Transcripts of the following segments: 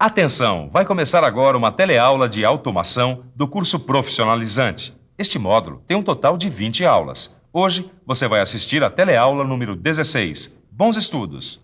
Atenção! Vai começar agora uma teleaula de automação do curso profissionalizante. Este módulo tem um total de 20 aulas. Hoje, você vai assistir a teleaula número 16. Bons estudos!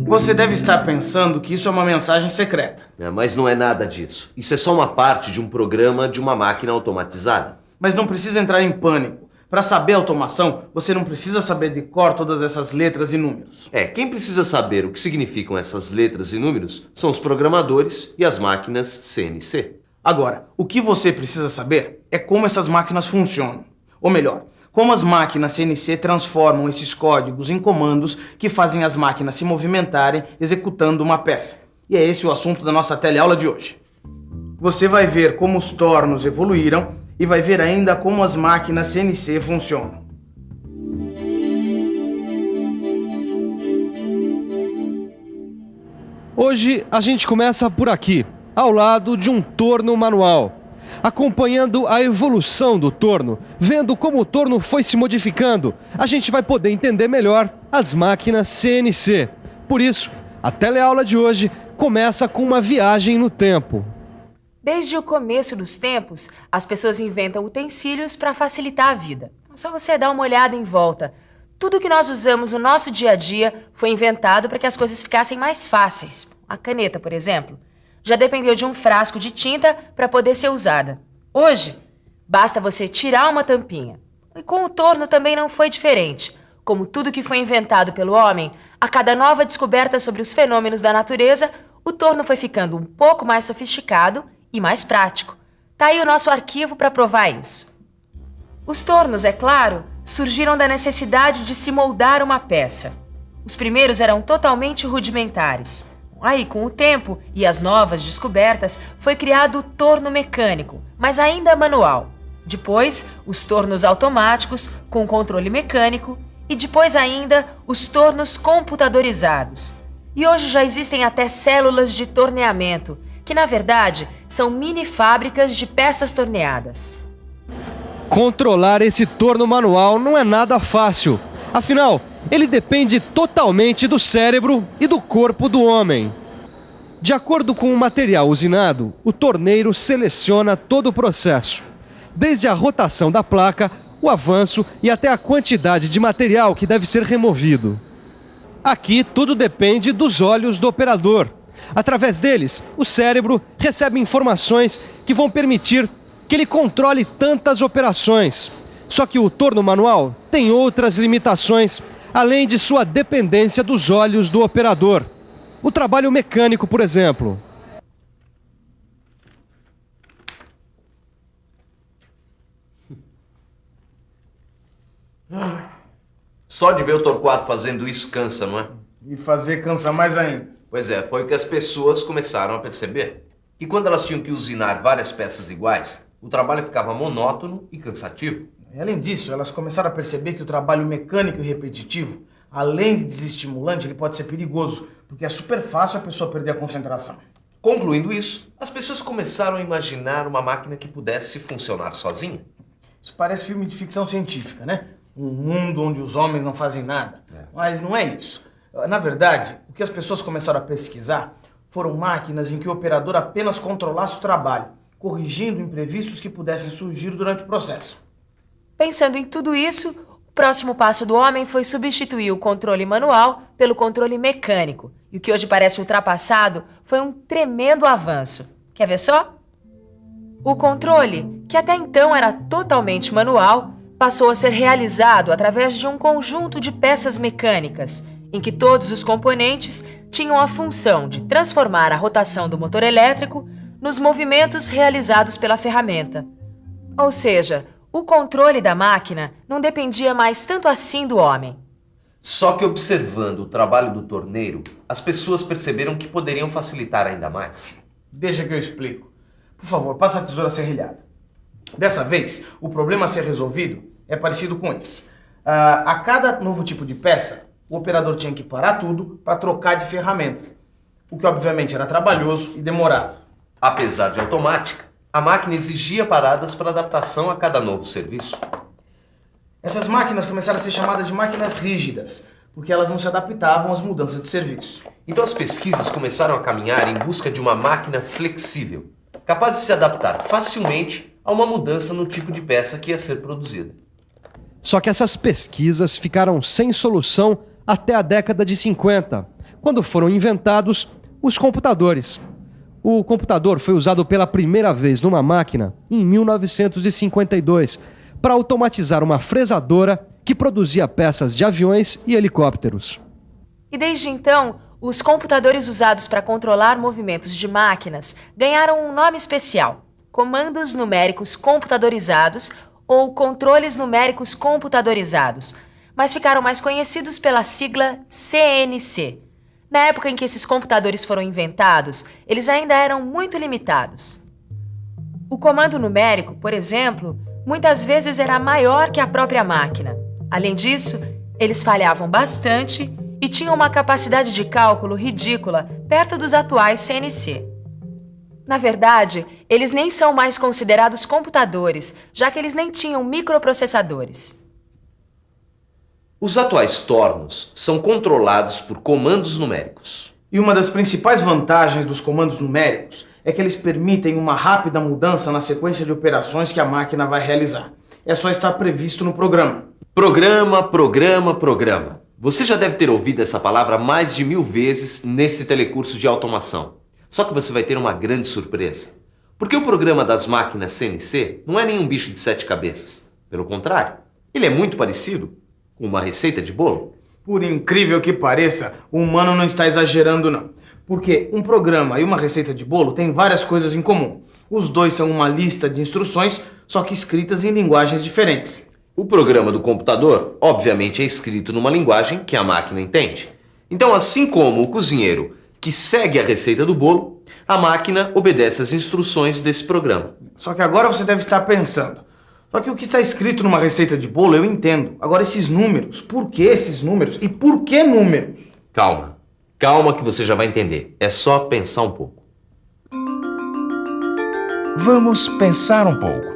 Você deve estar pensando que isso é uma mensagem secreta. Mas não é nada disso. Isso é só uma parte de um programa de uma máquina automatizada. Mas não precisa entrar em pânico. Para saber automação, você não precisa saber de cor todas essas letras e números. Quem precisa saber o que significam essas letras e números são os programadores e as máquinas CNC. Agora, o que você precisa saber é como essas máquinas funcionam. Ou melhor, como as máquinas CNC transformam esses códigos em comandos que fazem as máquinas se movimentarem executando uma peça. E é esse o assunto da nossa teleaula de hoje. Você vai ver como os tornos evoluíram e vai ver ainda como as máquinas CNC funcionam. Hoje a gente começa por aqui, ao lado de um torno manual. Acompanhando a evolução do torno, vendo como o torno foi se modificando, a gente vai poder entender melhor as máquinas CNC. Por isso, a teleaula de hoje começa com uma viagem no tempo. Desde o começo dos tempos, as pessoas inventam utensílios para facilitar a vida. É só você dar uma olhada em volta. Tudo que nós usamos no nosso dia a dia foi inventado para que as coisas ficassem mais fáceis. A caneta, por exemplo, já dependeu de um frasco de tinta para poder ser usada. Hoje, basta você tirar uma tampinha. E com o torno também não foi diferente. Como tudo que foi inventado pelo homem, a cada nova descoberta sobre os fenômenos da natureza, o torno foi ficando um pouco mais sofisticado e mais prático. Tá aí o nosso arquivo para provar isso. Os tornos, é claro, surgiram da necessidade de se moldar uma peça. Os primeiros eram totalmente rudimentares. Aí, com o tempo e as novas descobertas, foi criado o torno mecânico, mas ainda manual. Depois, os tornos automáticos, com controle mecânico, e depois ainda, os tornos computadorizados. E hoje já existem até células de torneamento, que na verdade são mini fábricas de peças torneadas. Controlar esse torno manual não é nada fácil. Afinal, ele depende totalmente do cérebro e do corpo do homem. De acordo com o material usinado, o torneiro seleciona todo o processo. Desde a rotação da placa, o avanço e até a quantidade de material que deve ser removido. Aqui tudo depende dos olhos do operador. Através deles, o cérebro recebe informações que vão permitir que ele controle tantas operações. Só que o torno manual tem outras limitações, além de sua dependência dos olhos do operador. O trabalho mecânico, por exemplo. Só de ver o Torquato fazendo isso cansa, não é? E fazer cansa mais ainda. Pois é, foi o que as pessoas começaram a perceber. Que quando elas tinham que usinar várias peças iguais, o trabalho ficava monótono e cansativo. E além disso, elas começaram a perceber que o trabalho mecânico e repetitivo, além de desestimulante, ele pode ser perigoso, porque é super fácil a pessoa perder a concentração. Concluindo isso, as pessoas começaram a imaginar uma máquina que pudesse funcionar sozinha. Isso parece filme de ficção científica, né? Um mundo onde os homens não fazem nada. Mas não é isso. Na verdade, o que as pessoas começaram a pesquisar foram máquinas em que o operador apenas controlasse o trabalho, corrigindo imprevistos que pudessem surgir durante o processo. Pensando em tudo isso, o próximo passo do homem foi substituir o controle manual pelo controle mecânico. E o que hoje parece ultrapassado foi um tremendo avanço. Quer ver só? O controle, que até então era totalmente manual, passou a ser realizado através de um conjunto de peças mecânicas, em que todos os componentes tinham a função de transformar a rotação do motor elétrico nos movimentos realizados pela ferramenta. Ou seja, o controle da máquina não dependia mais tanto assim do homem. Só que observando o trabalho do torneiro, as pessoas perceberam que poderiam facilitar ainda mais. Deixa que eu explico. Por favor, passa a tesoura serrilhada. Dessa vez, o problema a ser resolvido é parecido com esse. A cada novo tipo de peça, o operador tinha que parar tudo para trocar de ferramentas, o que obviamente era trabalhoso e demorado. Apesar de automática, a máquina exigia paradas para adaptação a cada novo serviço. Essas máquinas começaram a ser chamadas de máquinas rígidas, porque elas não se adaptavam às mudanças de serviço. Então as pesquisas começaram a caminhar em busca de uma máquina flexível, capaz de se adaptar facilmente a uma mudança no tipo de peça que ia ser produzida. Só que essas pesquisas ficaram sem solução até a década de 50, quando foram inventados os computadores. O computador foi usado pela primeira vez numa máquina em 1952 para automatizar uma fresadora que produzia peças de aviões e helicópteros. E desde então, os computadores usados para controlar movimentos de máquinas ganharam um nome especial: comandos numéricos computadorizados ou controles numéricos computadorizados, mas ficaram mais conhecidos pela sigla CNC. Na época em que esses computadores foram inventados, eles ainda eram muito limitados. O comando numérico, por exemplo, muitas vezes era maior que a própria máquina. Além disso, eles falhavam bastante e tinham uma capacidade de cálculo ridícula perto dos atuais CNC. Na verdade, eles nem são mais considerados computadores, já que eles nem tinham microprocessadores. Os atuais tornos são controlados por comandos numéricos. E uma das principais vantagens dos comandos numéricos é que eles permitem uma rápida mudança na sequência de operações que a máquina vai realizar. É só estar previsto no programa. Programa. Você já deve ter ouvido essa palavra mais de 1000 vezes nesse telecurso de automação. Só que você vai ter uma grande surpresa. Porque o programa das máquinas CNC não é nenhum bicho de 7 cabeças. Pelo contrário, ele é muito parecido com uma receita de bolo. Por incrível que pareça, o humano não está exagerando não. Porque um programa e uma receita de bolo têm várias coisas em comum. Os dois são uma lista de instruções, só que escritas em linguagens diferentes. O programa do computador, obviamente, é escrito numa linguagem que a máquina entende. Então, assim como o cozinheiro que segue a receita do bolo, a máquina obedece às instruções desse programa. Só que agora você deve estar pensando: só que o que está escrito numa receita de bolo eu entendo. Agora esses números, por que esses números e por que números? Calma que você já vai entender. É só pensar um pouco. Vamos pensar um pouco.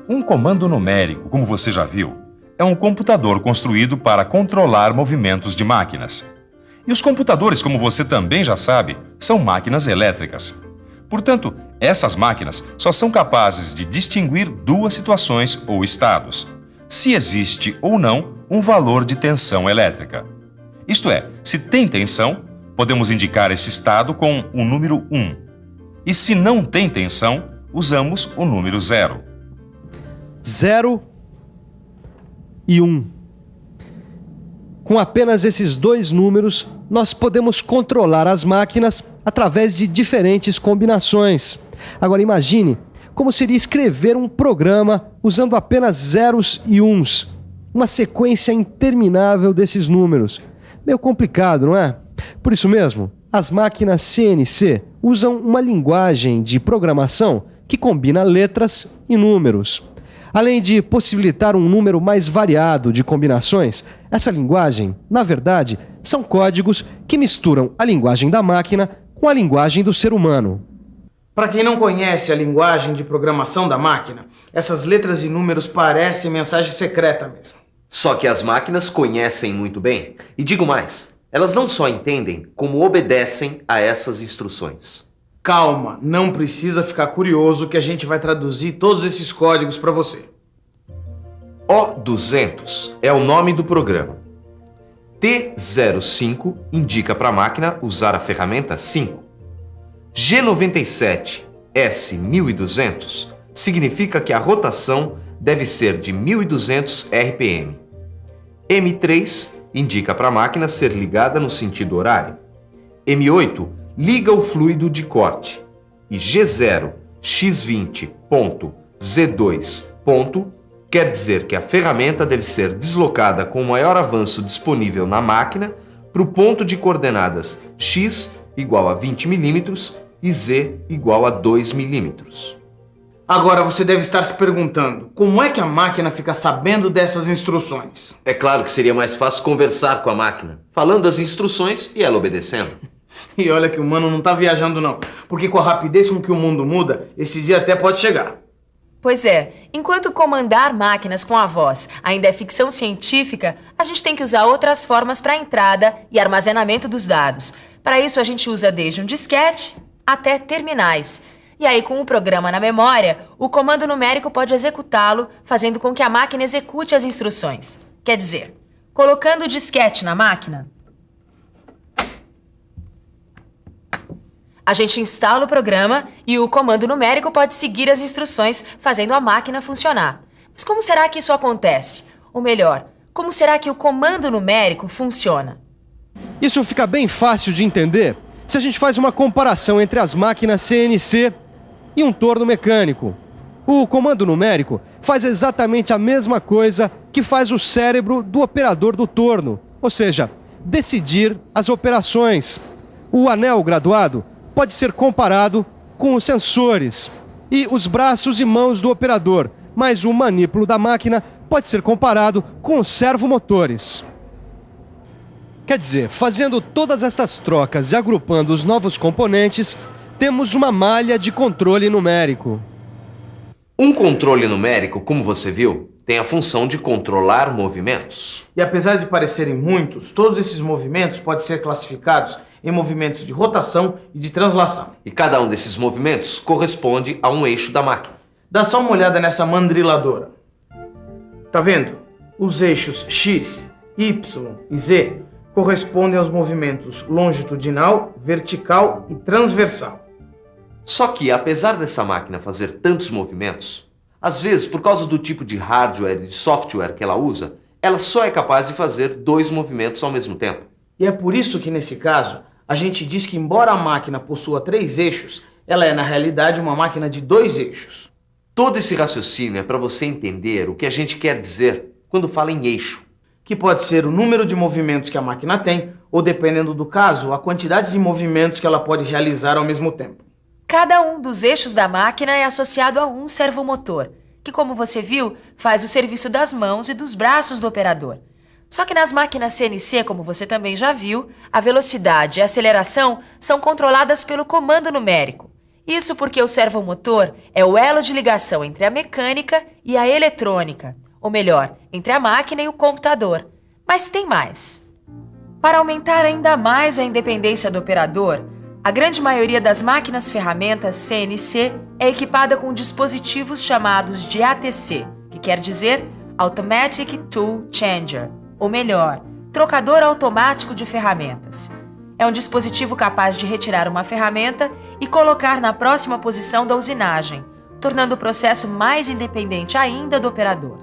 Um comando numérico, como você já viu, é um computador construído para controlar movimentos de máquinas. E os computadores, como você também já sabe, são máquinas elétricas. Portanto, essas máquinas só são capazes de distinguir duas situações ou estados: se existe ou não um valor de tensão elétrica. Isto é, se tem tensão, podemos indicar esse estado com o número 1. E se não tem tensão, usamos o número 0. 0 e 1. Com apenas esses dois números, nós podemos controlar as máquinas através de diferentes combinações. Agora imagine como seria escrever um programa usando apenas zeros e uns. Uma sequência interminável desses números. Meio complicado, não é? Por isso mesmo, as máquinas CNC usam uma linguagem de programação que combina letras e números. Além de possibilitar um número mais variado de combinações, essa linguagem, na verdade, são códigos que misturam a linguagem da máquina com a linguagem do ser humano. Para quem não conhece a linguagem de programação da máquina, essas letras e números parecem mensagem secreta mesmo. Só que as máquinas conhecem muito bem. E digo mais, elas não só entendem, como obedecem a essas instruções. Calma, não precisa ficar curioso que a gente vai traduzir todos esses códigos para você. O200 é o nome do programa. T05 indica para a máquina usar a ferramenta 5. G97 S1200 significa que a rotação deve ser de 1200 RPM. M3 indica para a máquina ser ligada no sentido horário. M8 liga o fluido de corte. E G0 X20.Z2. Quer dizer que a ferramenta deve ser deslocada com o maior avanço disponível na máquina para o ponto de coordenadas X igual a 20 mm e Z igual a 2 mm. Agora você deve estar se perguntando, como é que a máquina fica sabendo dessas instruções? É claro que seria mais fácil conversar com a máquina, falando as instruções e ela obedecendo. E olha que o mano não tá viajando não, porque com a rapidez com que o mundo muda, esse dia até pode chegar. Pois é, enquanto comandar máquinas com a voz ainda é ficção científica, a gente tem que usar outras formas para entrada e armazenamento dos dados. Para isso a gente usa desde um disquete até terminais. E aí, com o programa na memória, o comando numérico pode executá-lo, fazendo com que a máquina execute as instruções. Quer dizer, colocando o disquete na máquina, a gente instala o programa e o comando numérico pode seguir as instruções, fazendo a máquina funcionar. Mas como será que isso acontece? Ou melhor, como será que o comando numérico funciona? Isso fica bem fácil de entender se a gente faz uma comparação entre as máquinas CNC e um torno mecânico. O comando numérico faz exatamente a mesma coisa que faz o cérebro do operador do torno, ou seja, decidir as operações. O anel graduado pode ser comparado com os sensores e os braços e mãos do operador, mas o manípulo da máquina pode ser comparado com os servomotores. Quer dizer, fazendo todas estas trocas e agrupando os novos componentes, temos uma malha de controle numérico. Um controle numérico, como você viu, tem a função de controlar movimentos. E apesar de parecerem muitos, todos esses movimentos podem ser classificados em movimentos de rotação e de translação. E cada um desses movimentos corresponde a um eixo da máquina. Dá só uma olhada nessa mandriladora. Tá vendo? Os eixos X, Y e Z correspondem aos movimentos longitudinal, vertical e transversal. Só que, apesar dessa máquina fazer tantos movimentos, às vezes, por causa do tipo de hardware e de software que ela usa, ela só é capaz de fazer 2 movimentos ao mesmo tempo. E é por isso que, nesse caso, a gente diz que, embora a máquina possua 3 eixos, ela é, na realidade, uma máquina de 2 eixos. Todo esse raciocínio é para você entender o que a gente quer dizer quando fala em eixo. Que pode ser o número de movimentos que a máquina tem, ou, dependendo do caso, a quantidade de movimentos que ela pode realizar ao mesmo tempo. Cada um dos eixos da máquina é associado a um servomotor, que, como você viu, faz o serviço das mãos e dos braços do operador. Só que nas máquinas CNC, como você também já viu, a velocidade e a aceleração são controladas pelo comando numérico. Isso porque o servomotor é o elo de ligação entre a mecânica e a eletrônica, ou melhor, entre a máquina e o computador. Mas tem mais. Para aumentar ainda mais a independência do operador, a grande maioria das máquinas-ferramentas CNC é equipada com dispositivos chamados de ATC, que quer dizer Automatic Tool Changer, ou melhor, trocador automático de ferramentas. É um dispositivo capaz de retirar uma ferramenta e colocar na próxima posição da usinagem, tornando o processo mais independente ainda do operador.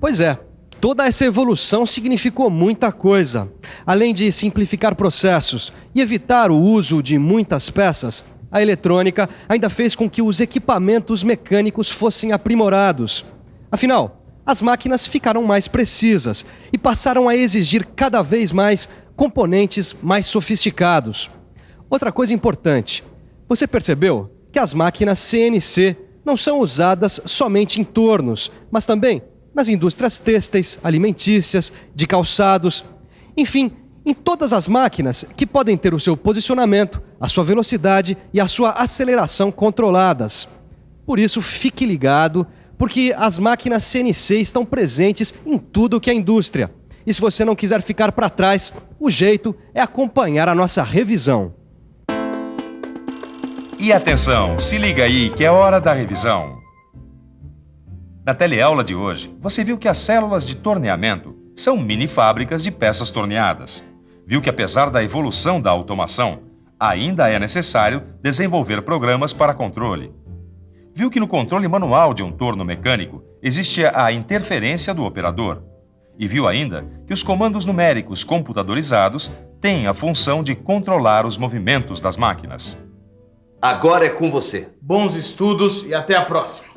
Pois é, toda essa evolução significou muita coisa. Além de simplificar processos e evitar o uso de muitas peças, a eletrônica ainda fez com que os equipamentos mecânicos fossem aprimorados. Afinal, as máquinas ficaram mais precisas e passaram a exigir cada vez mais componentes mais sofisticados. Outra coisa importante, você percebeu que as máquinas CNC não são usadas somente em tornos, mas também nas indústrias têxteis, alimentícias, de calçados, enfim, em todas as máquinas que podem ter o seu posicionamento, a sua velocidade e a sua aceleração controladas. Por isso, fique ligado, porque as máquinas CNC estão presentes em tudo que é indústria. E se você não quiser ficar para trás, o jeito é acompanhar a nossa revisão. E atenção, se liga aí que é hora da revisão. Na teleaula de hoje, você viu que as células de torneamento são mini fábricas de peças torneadas. Viu que apesar da evolução da automação, ainda é necessário desenvolver programas para controle. Viu que no controle manual de um torno mecânico existe a interferência do operador. E viu ainda que os comandos numéricos computadorizados têm a função de controlar os movimentos das máquinas. Agora é com você. Bons estudos e até a próxima.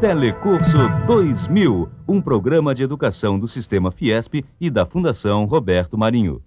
Telecurso 2000, um programa de educação do Sistema Fiesp e da Fundação Roberto Marinho.